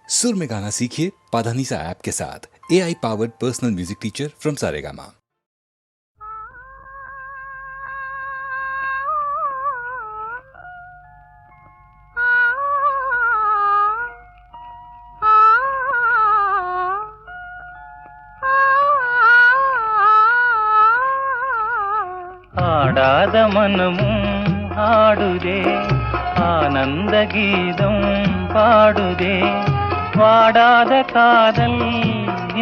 सुर में गाना सीखिए पाधानीसा ऐप के साथ। AI powered personal music teacher from Saregama. ஆடாத மனமும் ஆடுதே, ஆனந்த கீதம் பாடுதே, வாடாத காதல்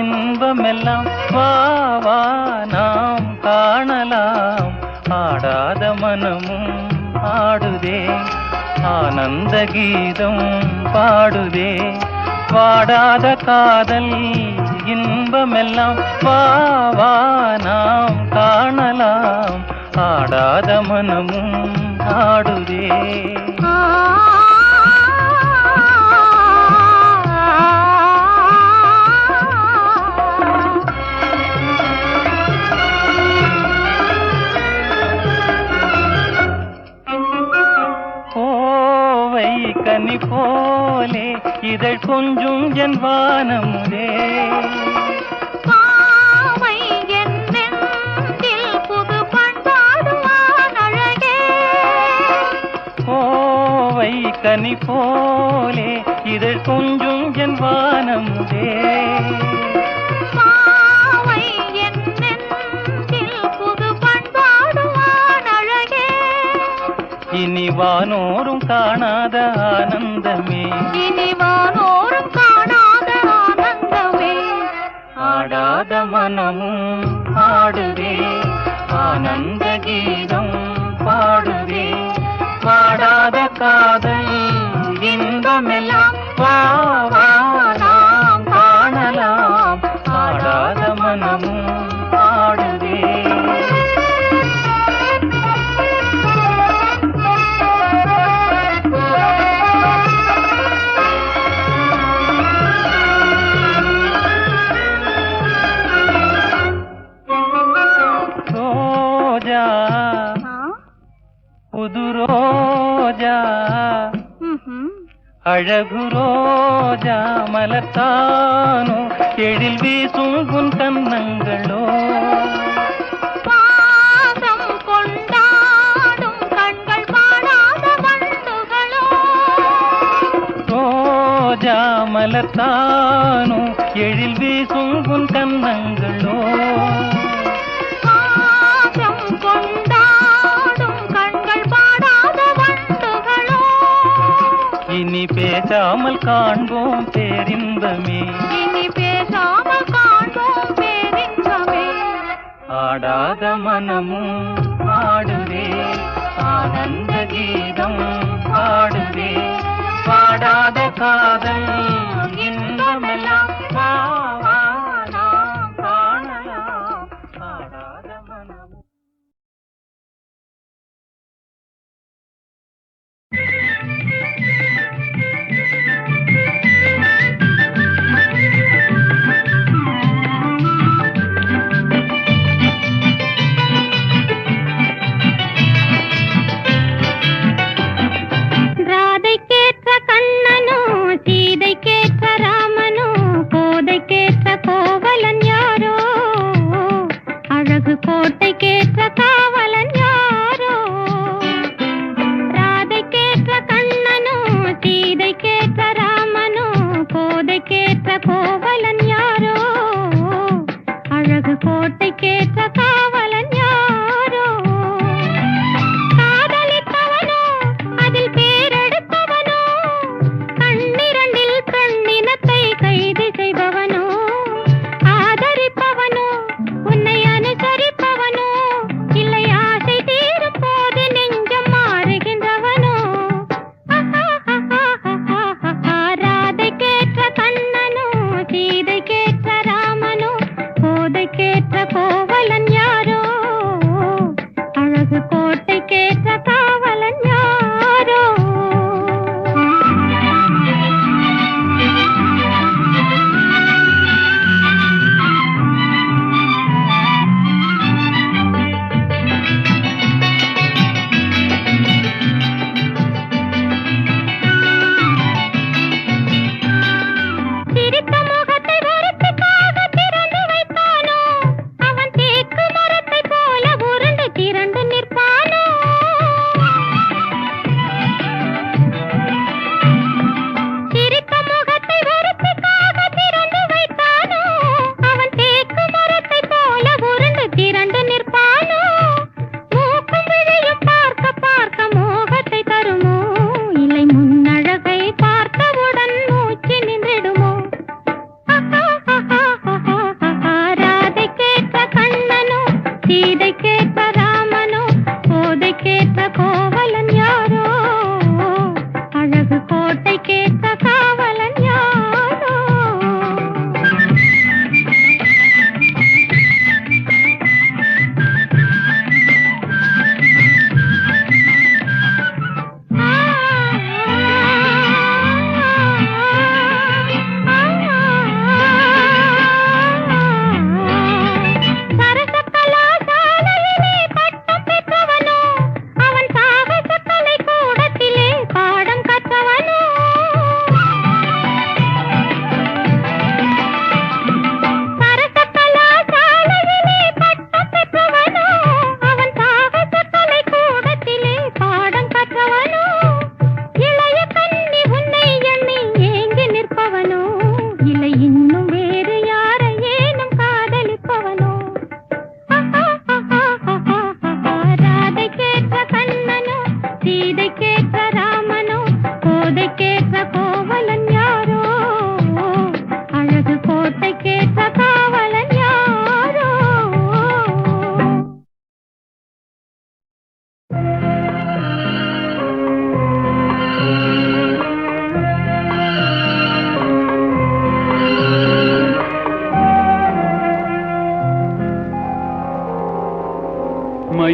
இன்பமெல்லாம் வா வா நாம் காணலாம். ஆடாத மனமும் ஆடுதே, ஆனந்த கீதம் பாடுதே, வாடாத காதல் இன்பமெல்லாம் வா வா நாம் காணலாம். ஆடாத மனமும் ஆடுதே. கோவை கனி போலே இதழ் கொஞ்சும் என் வானமுதே, கனி போலே இதழ் கொஞ்சும் என் வானமுதே, இனி வானோரும் காணாத ஆனந்தமே, இனி வானோரும் காணாத ஆனந்தமே. ஆடாத மனமும் ஆடுதே, ஆனந்த கீதம் பாடுதே, வாடாத காதல் இன்பமெல்லாம் வா வா நாம் காணலாம். ஆடாத மனமும் ஆடுதே. ரோஜா புது ரோஜா, அழகு ரோஜா மலர்த்தானோ, எழில் வீசும் உன் கன்னங்களோ, பாசம் கொண்டாடும் கண்கள் பாடாத வண்டுகளோ. ரோஜா மலர்த்தானோ, எழில் வீசும் உன் கன்னங்களோ, பாசம் கொண்டாடும் கண்கள் பாடாத வண்டுகளோ. இனி பேசாமல் காண்போம் பேரின்பமே, இனி பேசாமல் காண்போம் பேரின்பமே. ஆடாத மனமும் ஆடுதே, ஆனந்த கீதம் பாடுதே, பாடாத காதல் இன்பமெல்லாம் வா வா நாம் காணலாம். ஆடாத மனமும். ராதைக்கேற்ற கண்ணனோ, சீதைக்கேற்ற ராம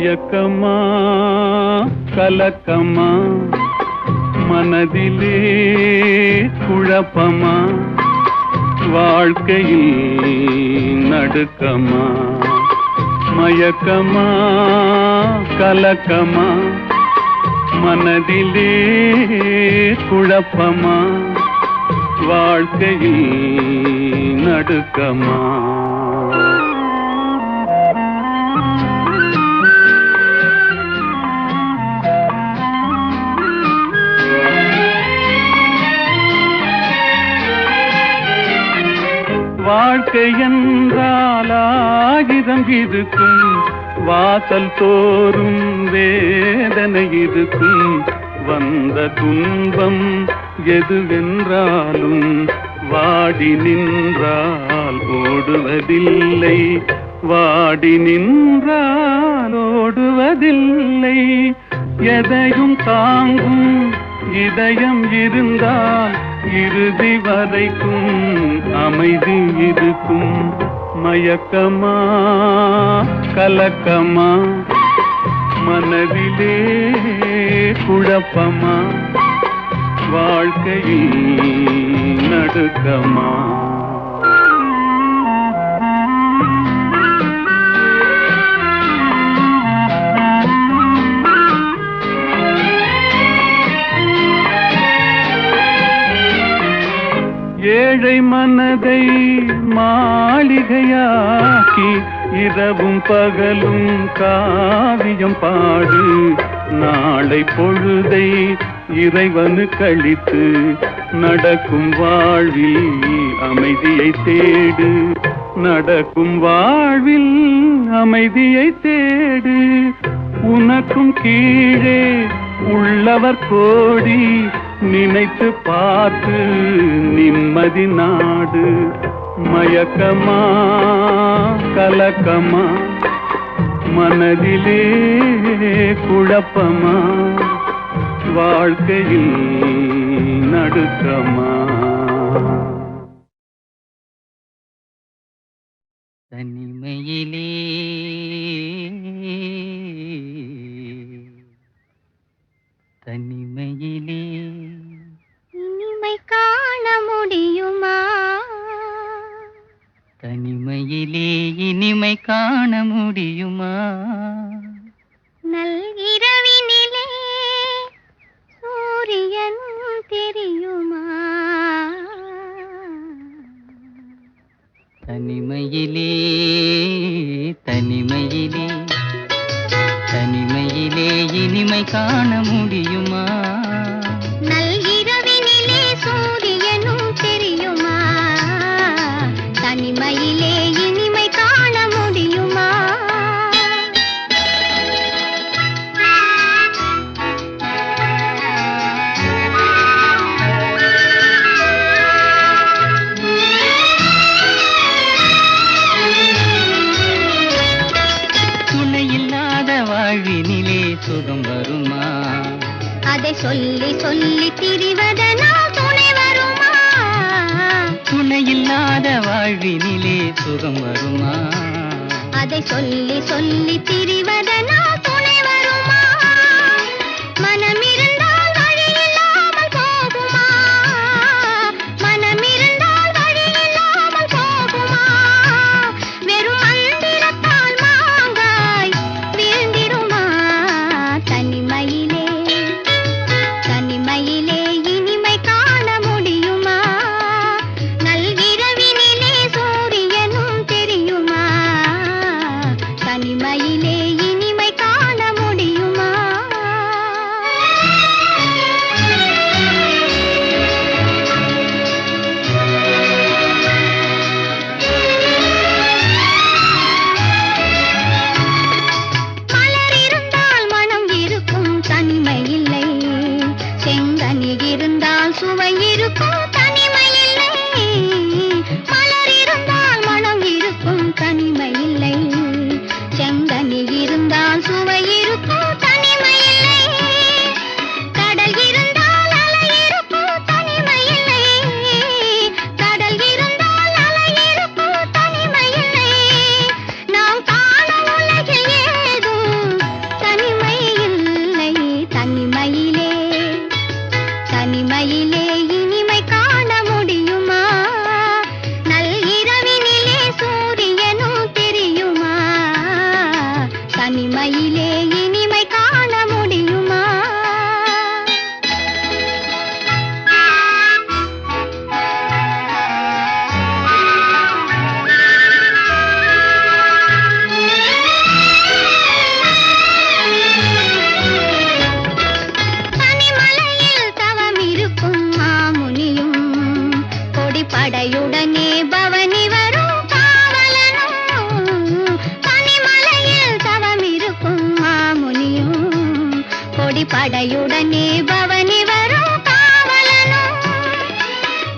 மயக்கமா கலக்கமா மனதிலே குழப்பமா வாழ்க்கையில் நடுக்கமா மயக்கமா கலக்கமா மனதிலே குழப்பமா வாழ்க்கையில் நடுக்கமா வாழ்க்கை என்றால் ஆயிரம் இருக்கும் வாசல் தோறும் வேதனை இருக்கும் வந்த துன்பம் எதுவென்றாலும் வாடி நின்றால் ஓடுவதில்லை வாடி நின்றால் ஓடுவதில்லை எதையும் தாங்கும் இதயம் இருந்தால் இறுதி வரைக்கும் அமைதி இருக்கும் மயக்கமா கலக்கமா மனதிலே குழப்பமா வாழ்க்கையில் நடுக்கமா ஏழை மனதை மாளிகையாக்கி இரவும் பகலும் காவியம் பாடு நாளை பொழுதை இறைவனு கழித்து நடக்கும் வாழ்வில் அமைதியை தேடு நடக்கும் வாழ்வில் அமைதியை தேடு உனக்கும் கீழே உள்ளவர் கோடி நினைத்து பார்த்து நிம்மதி நாடு மயக்கமா கலக்கமா மனதிலே குழப்பமா வாழ்க்கையில் நடுக்கமா தனிமையிலே தனிமையிலே இனிமை காண முடியுமா தனிமையிலே இனிமை காண முடியுமா நல்கிரவினிலே சூரியன் தெரியுமா தனிமையிலே தனிமையிலே தனிமையிலே இனிமை காண முடியுமா நல்கிரவினிலே சூரியனும் தெரியுமா தனிமையிலே இனிமை காண முடியுமா துணையில்லாத வாழ்வினிலே சுகம் வருமா அதை சொல்லி சொல்லி திரிவதனால் துணை வருமா துணையில்லாத வாழ்வினிலே சுகம் வருமா அதை சொல்லி சொல்லி திரிவதனால் துணை வருமா மனமிருந்தால் வழி இல்லாமல் போகுமா மனமிருந்தால் வழி இல்லாமல் போகுமா வெறும் மந்திரத்தால் மாங்காய் வீழ்ந்திடுமா தனிமையிலே தனிமையிலே இனிமை காண முடியுமா நல்கிரவினிலே சூரியனும் தெரியுமா தனிமையிலே இனிமை கொடிப்படையுடனே பவனி வரும் காவலனும் பனிமலையில் தவம் இருக்கும் மாமுனியும் கொடிப்படையுடனே பவனி வரும் காவலனும்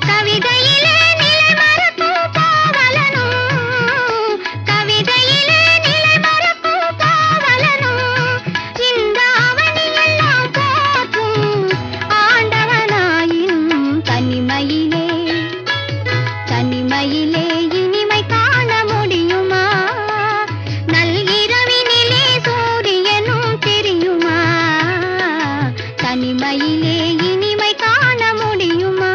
கவிதையிலே நிலை மறக்கும் பாவலனும் கவிதையிலே நிலை மறக்கும் பாவலனும் இந்த அவனியெல்லாம் போற்றும் ஆண்டவனாயின் தனிமையிலே தனிமையிலே இனிமை காண முடியுமா நல்கிரவினிலே சூரியனும் தெரியுமா தனிமையிலே இனிமை காண முடியுமா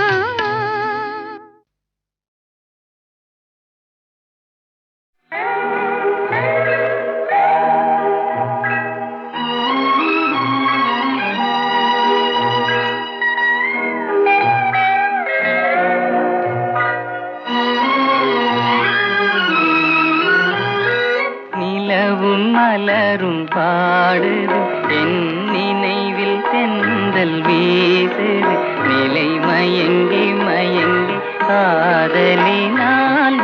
நிலவும் மலரும் பாடுது என் நினைவில் தென்றல் வீசுது நிலை மயங்கி மயங்கி காதலினால்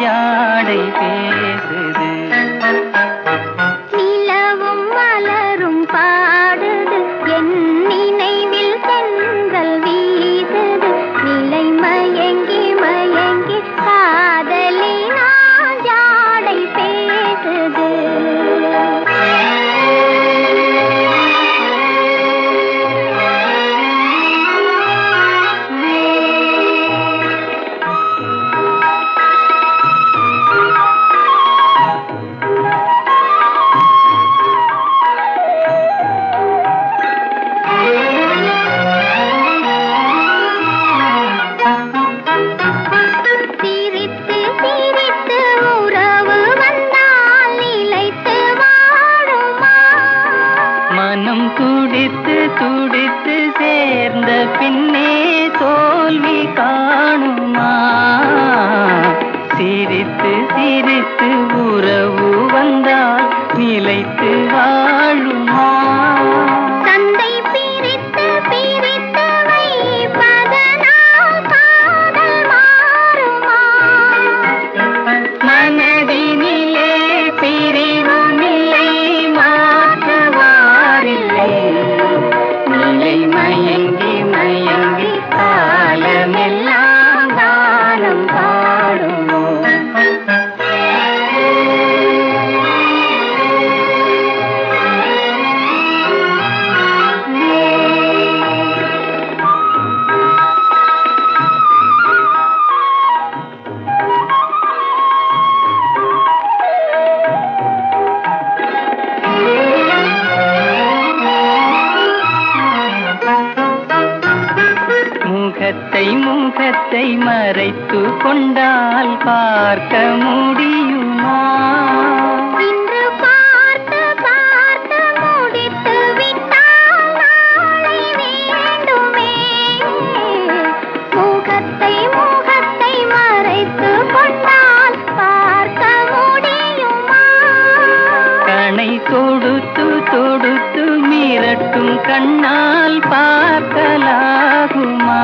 ஜாடை பேசுது நிலவும் மலரும் பாடுது என் நினைவில் தென்றல் வீசுது நிலை மயங்கி மயங்கி காதலினால் ஜாடை பேசுது சிரித்து சிரித்து உறவு வந்தால் நிலைத்து வாழுமா மனம் துடித்து துடித்து சேர்ந்த பின்னே தோல்வி காணுமா சிரித்து சிரித்து உறவு வந்தால் நிலைத்து வாழுமா தந்தை பிரித்து பிரித்து வைப்பதனால் காதல் மாறுமா மனதினிலே பிரிவு நிலை மாற்றுவாரில்லை நிலை மயங்கி மயங்கி காலமெல்லாம் காலம் பாடுமோ முகத்தை முகத்தை மறைத்து கொண்டால் பார்க்க முடியுமா இன்று பார்த்து பார்த்து முடித்து விட்டால் நாளை வேண்டுமே முகத்தை முகத்தை மறைத்து கொண்டால் பார்க்க முடியுமா கணை தொடுத்து தொடுத்து மிரட்டும் கண்ணால் பார்க்கலாகுமா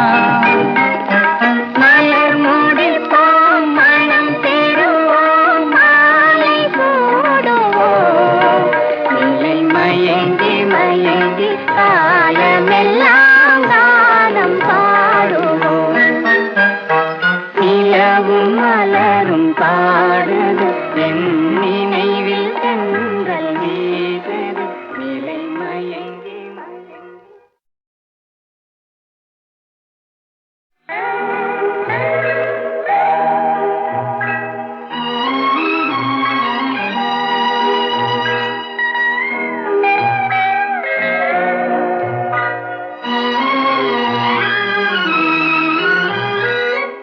மலர் முடிப்போம் மனம் பெறுவோம் மாலை சூடுவோம் நிலை மயங்கி மயங்கி காலமெல்லாம் காலம் பாடுவோம் நிலவும் மலரும் பாடுது என் நினைவில் தென்றல் வீசுது நிலை மயங்கி மயங்கி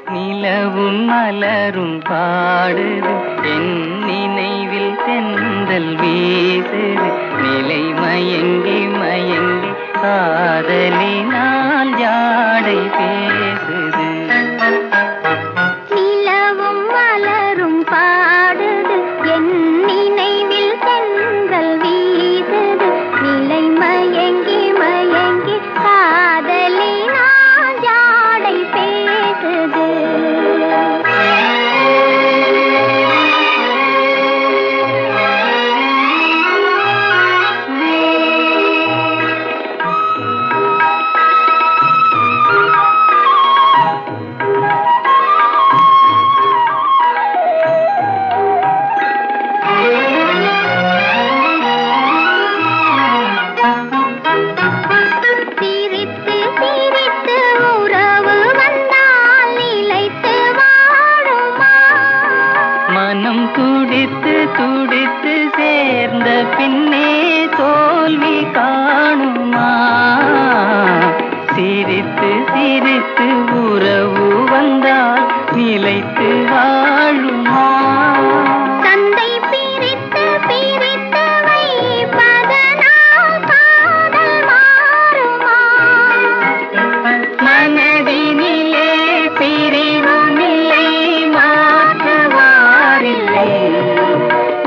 நிலவும் மலரும் பாடுது என் நினைவில் தென்றல் வீசுது நிலை மயங்கி மயங்கி காதலினால் ஜாடை பேசுது நிலவும் மலரும் பாடுது என் நினைவில் தென்றல் வீசுது நிலை மயங்கி மயங்கி காதலினால் ஜாடை பேசுது மனம் துடித்து துடித்து சேர்ந்த பின்னே தோல்வி காணுமா? சிரித்து சிரித்து உறவு வந்தால் நிலைத்து வாழுமா? தந்தை பிரித்து பிரித்து வைப்பதனால் காதல் மாறுமா? மனதினிலே பிரிவுமில்லை, மாற்றுவாரில்லை.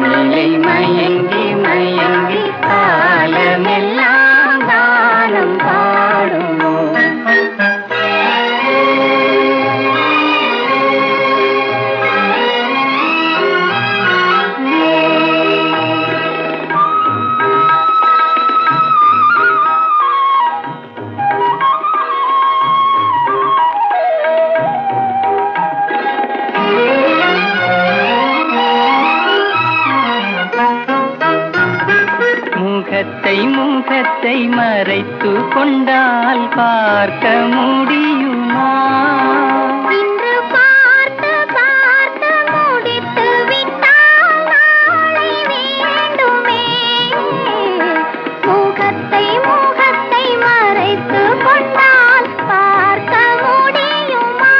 நிலை மயங்கி மயங்கி காலமெல்லாம் காலம் பாடுமோ? முகத்தை முகத்தை மறைத்து கொண்டால் பார்க்க முடியுமா? இன்று பார்த்து பார்த்து முடித்து விட்டால் நாளை வேண்டுமே. முகத்தை முகத்தை மறைத்து கொண்டால் பார்க்க முடியுமா?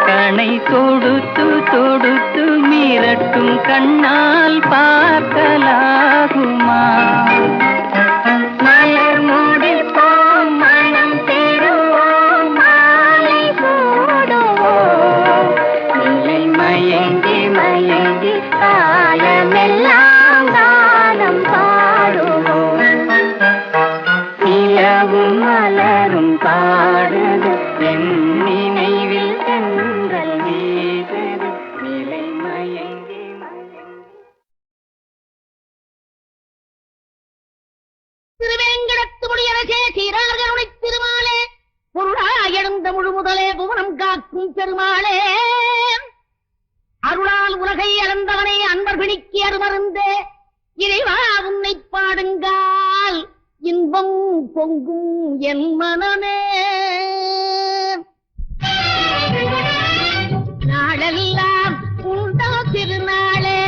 கணை தொடுத்து தொடுத்து மிரட்டும் கண்ணால் பார்க்கலாகுமா? மலர் முடிப்போம், மனம் பெறுவோம், மாலை சூடுவோம். நிலை மயங்கி மயங்கி காலமெல்லாம் காலம் பாடுவோம். நிலவும் மலரும் பாடுது, என் நினைவில் தென்றல் வீசுது. நிலை மயங்கி மயங்கி திருவேங்கடத்து முடியரசே சீரார்களுடைய திருமாலே, பொருளாய் எழுந்த முழு முதலே புவனம் காக்கும் பெருமாளே, அருளால் உலகை அளந்தவனே அன்பர் பிணிக்கு அருமருந்தே, இறைவா உன்னை பாடுங்கால் இன்பம் பொங்கும் என் மனமே. நாளெல்லாம் உண்டோ திருநாளே,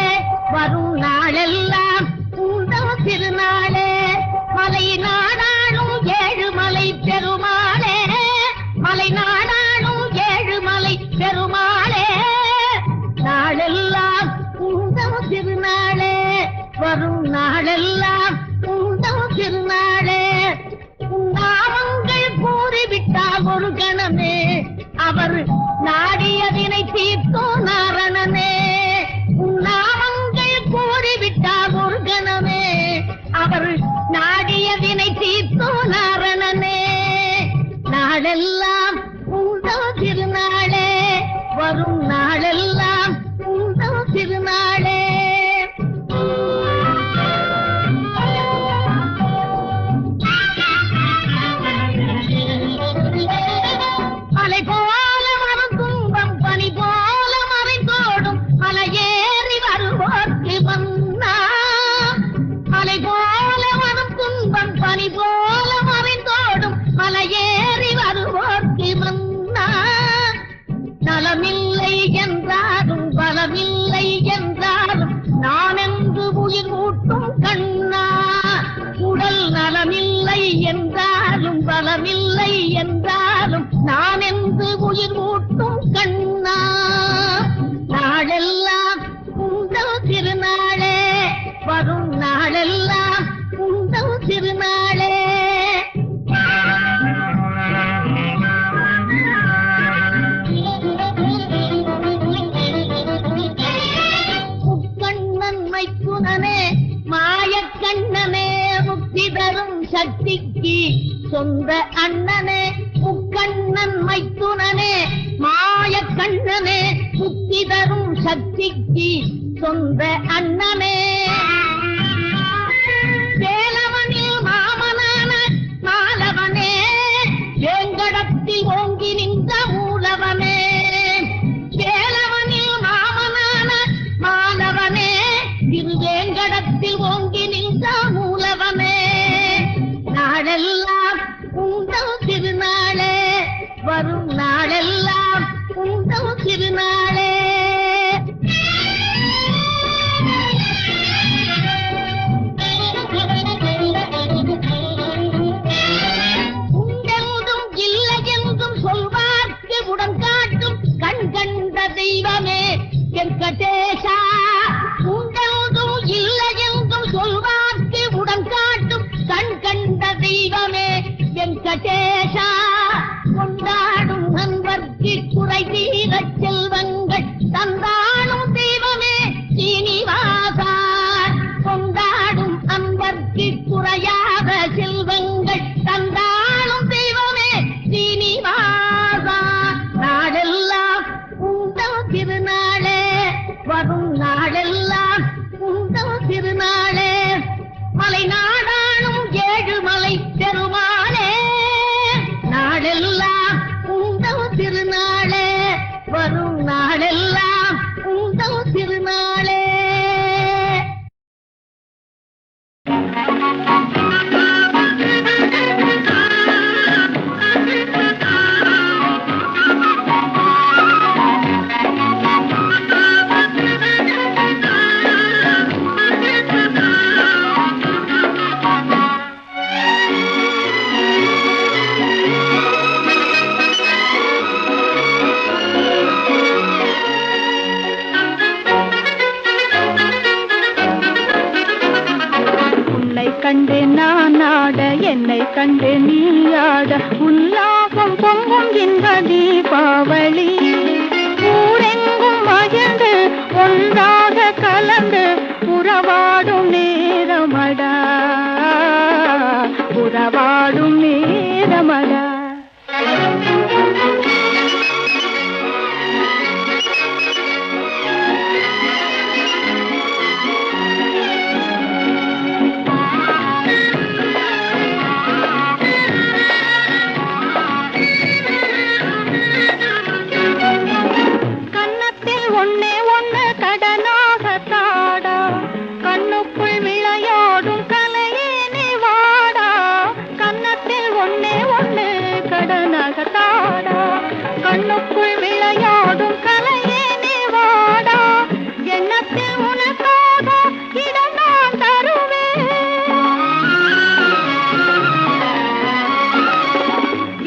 வரும் நாளெல்லாம் உண்டோ திருநாளே, மலை நாடாளும் ஏழுமலை பெருமாளே, மலை நாடாளும் ஏழுமலை பெருமாளே. நாளெல்லாம் உண்டோ திருநாளே, வரும் நாளெல்லாம் உண்டோ திருநாளே. நாமங்கள் கூறிவிட்டால் ஒரு கணமே, அவர் நாடியதினை தீர்த்தோ நாரணனே. நாமங்கள் கூறிவிட்டால் ஒரு கணமே, அவர் நாடியதினை தீர்த்தோ நாரணனே. நாளெல்லாம் உண்டோ திருநாளே, வரும் நாளெல்லாம் உண்டோ திருநாளே. மலை போல மரம் துன்பம் பனி போல மறைந்தோடும் மலையேறி வருவோர்க்கு மன்னா. மலை போல மரம் துன்பம் பனி போல மறைந்தோடும் மலையேறி வருவோர்க்கு மன்னா. நலமில்லை என்றாலும் பலமில்லை என்றாலும் நான் என்று உயிர் ஊட்டும் கண்ணா. உடல் நலமில்லை என்றாலும் பலமில்லை என்றாலும் நான் என்று உயிர் ஊட்டும் கண்ணா. நாளெல்லாம் உண்டோ திருநாளே, வரும் நாளெல்லாம் உண்டோ திருநாளே. முக்கண்ணன் மைத்துனனே மாயக்கண்ணனே, முக்தி தரும் சக்திக்கு சொந்த அண்ணனே. முக்கண்ணன் மைத்துனனே மாயக்கண்ணனே, முக்தி தரும் சக்திக்கு சொந்த அண்ணனே. வேலவனில் மாமனான மாலவனே, வேங்கடத்தில் ஓங்கி நின்ற மூலவனே. வேலவனில் மாமனான மாலவனே, திருவேங்கடத்தில் ஓங்கி நின்ற மூலவனே. நாளெல்லாம் உண்டோ திருநாளே, வரும் நாளெல்லாம் உண்டோ திருநாளே. வெங்கடேஷா உண்டென்றும் இல்லை என்றும் சொல்வார்க்கு உடன் காட்டும் கண் கண்ட தெய்வமே வெங்கடேஷா கொண்டாடும் நண்பர்க்கு குறை தீர செல்வங்கள் தந்தாடும் தெய்வமே சீனிவாசா கொண்டாடும் அன்பர்க்கு குறையாத செல்வங்கள் தந்தாடும் தெய்வமே சீனிவாசா நாடெல்லாம் உங்கள் திருநாளே வரும் நாளெல்லாம் உங்கள் திருநாளே மலை நாடானும் ஏழுமலை பெருமாளே நாளெல்லாம் உங்கள் திருநாளே வரும் நாளெல்லாம் உங்கள் திருநாளே கண்டு நான் ஆட என்னை கண்டு நீ ஆட உல்லாசம் பொங்கும் இந்த தீபாவளி ஊரெங்கும் மகிழ்ந்து ஒன்றாக கலந்து உறவாடும் நேரமடா உறவாடும் நேரமடா கண்ணுக்குள் விளையாடும் கலையே நீ வாடா எண்ணத்தில் உனக்காக இடம் நான் தருவேன்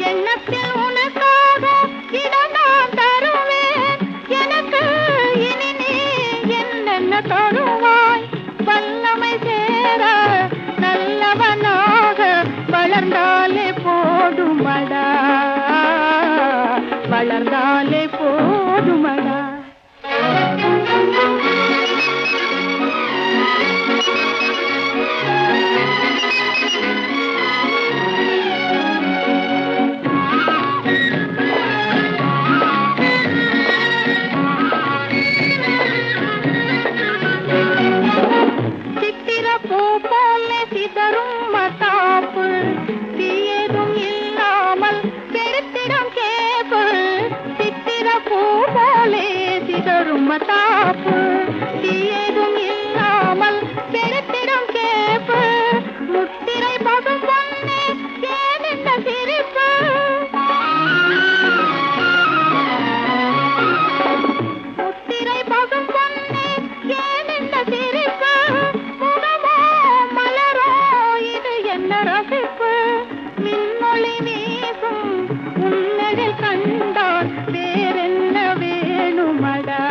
எண்ணத்தில் உனக்காக இடம் நான் தருவேன் எனக்கு இனி நீ என்னென்ன தருவாய் வல்லமை சேர நல்லவனாக வளர்ந்தாலே போதுமடா வளர்ந்தாலே போதுமடா சித்திர பூ போல சிதறும் மத்தாப்பு தீயதும் இல்லாமல் பெருத்திடம் கேப்பு சித்திர பூ போலே சிதறும் மத்தாப்பு தீயதும் இல்லாமல் பெருத்திடம் கேப்பு முத்திரை பகும் பொன்னே ஏன் இந்த சிரிப்பு முத்திரை பகும் பொன்னே ஏன் இந்த சிரிப்பு முகமோ மலரோ இது என்ன ரசிப்பு மின்னொளி வீசும் உன்னதில் கண்டால் வேறென்ன வேணுமடா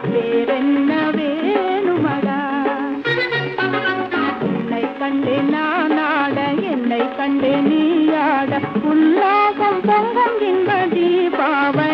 வேறென்ன வேணுமடா உன்னை கண்டு நான் ஆட என்னை கண்டு நீ ஆட உல்லாசம் பொங்கும் இந்த தீபாவளி